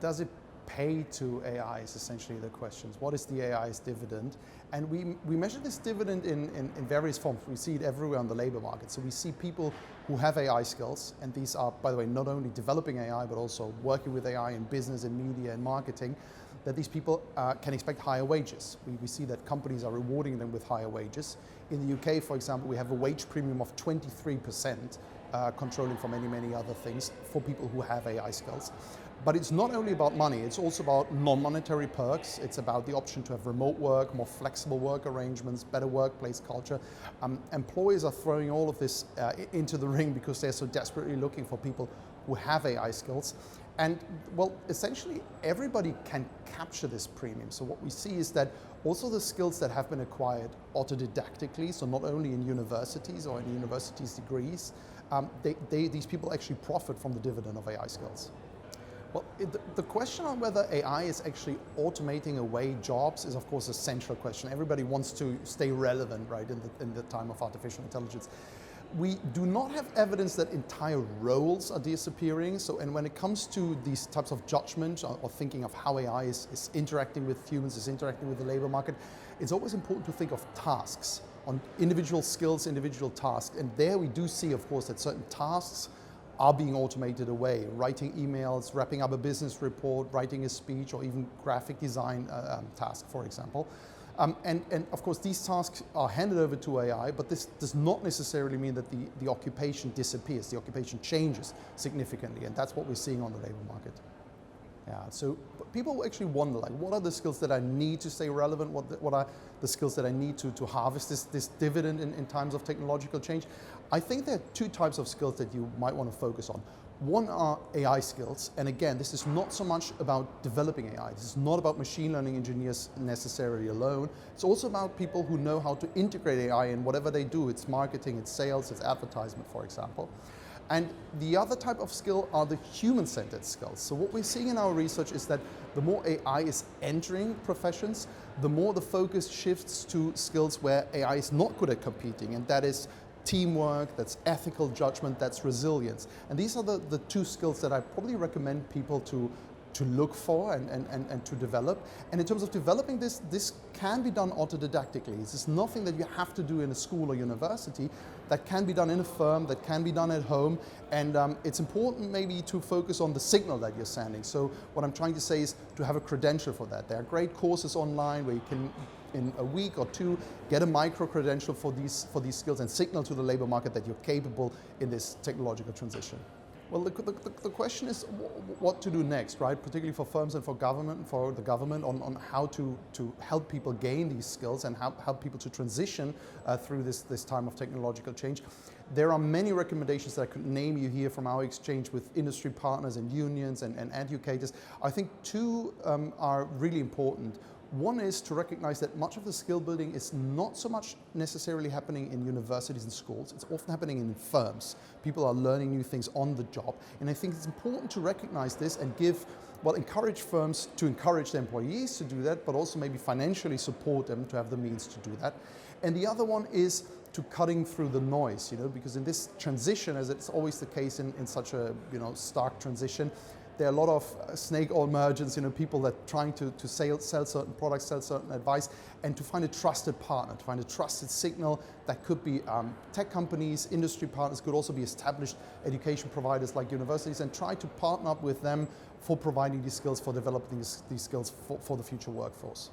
does it pay to AI is essentially the questions. What is the AI's dividend? And we measure this dividend in various forms. We see it everywhere on the labor market. So we see people who have AI skills, and these are, by the way, not only developing AI, but also working with AI in business and media and marketing, that these people can expect higher wages. We see that companies are rewarding them with higher wages. In the UK, for example, we have a wage premium of 23%, controlling for many, many other things for people who have AI skills. But it's not only about money, it's also about non-monetary perks. It's about the option to have remote work, more flexible work arrangements, better workplace culture. Employers are throwing all of this into the ring because they're so desperately looking for people who have AI skills. And well, essentially everybody can capture this premium. So what we see is that also the skills that have been acquired autodidactically, so not only in universities or in universities' degrees, these people actually profit from the dividend of AI skills. Well, the question on whether AI is actually automating away jobs is, of course, a central question. Everybody wants to stay relevant, right, in the time of artificial intelligence. We do not have evidence that entire roles are disappearing. So, and when it comes to these types of judgment or thinking of how AI is interacting with humans, is interacting with the labor market, it's always important to think of tasks, on individual skills, individual tasks. And there we do see, of course, that certain tasks are being automated away. Writing emails, wrapping up a business report, writing a speech, or even graphic design task, for example. And of course, these tasks are handed over to AI, but this does not necessarily mean that the occupation disappears. The occupation changes significantly, and that's what we're seeing on the labor market. Yeah, so people actually wonder, like, what are the skills that I need to stay relevant? What are the skills that I need to harvest this dividend in times of technological change? I think there are two types of skills that you might want to focus on. One are AI skills, and again, this is not so much about developing AI. This is not about machine learning engineers necessarily alone. It's also about people who know how to integrate AI in whatever they do. It's marketing, it's sales, it's advertisement, for example. And the other type of skill are the human-centered skills. So what we're seeing in our research is that the more AI is entering professions, the more the focus shifts to skills where AI is not good at competing, and that is teamwork, that's ethical judgment, that's resilience. And these are the two skills that I probably recommend people to look for and to develop. And in terms of developing this can be done autodidactically. This is nothing that you have to do in a school or university. That can be done in a firm, that can be done at home. And it's important maybe to focus on the signal that you're sending. So what I'm trying to say is to have a credential for that. There are great courses online where you can, in a week or two, get a micro-credential for these skills and signal to the labor market that you're capable in this technological transition. Well, the question is what to do next, right? Particularly for firms and for the government on how to help people gain these skills and help people to transition through this time of technological change. There are many recommendations that I could name you here from our exchange with industry partners and unions and educators. I think two are really important. One is to recognize that much of the skill building is not so much necessarily happening in universities and schools. It's often happening in firms. People are learning new things on the job. And I think it's important to recognize this and encourage firms to encourage their employees to do that, but also maybe financially support them to have the means to do that. And the other one is to cutting through the noise, because in this transition, as it's always the case in such a stark transition, there are a lot of snake oil merchants, people that are trying to sell certain products, sell certain advice, and to find a trusted partner, to find a trusted signal that could be tech companies, industry partners, could also be established education providers like universities, and try to partner up with them for providing these skills, for developing these skills for the future workforce.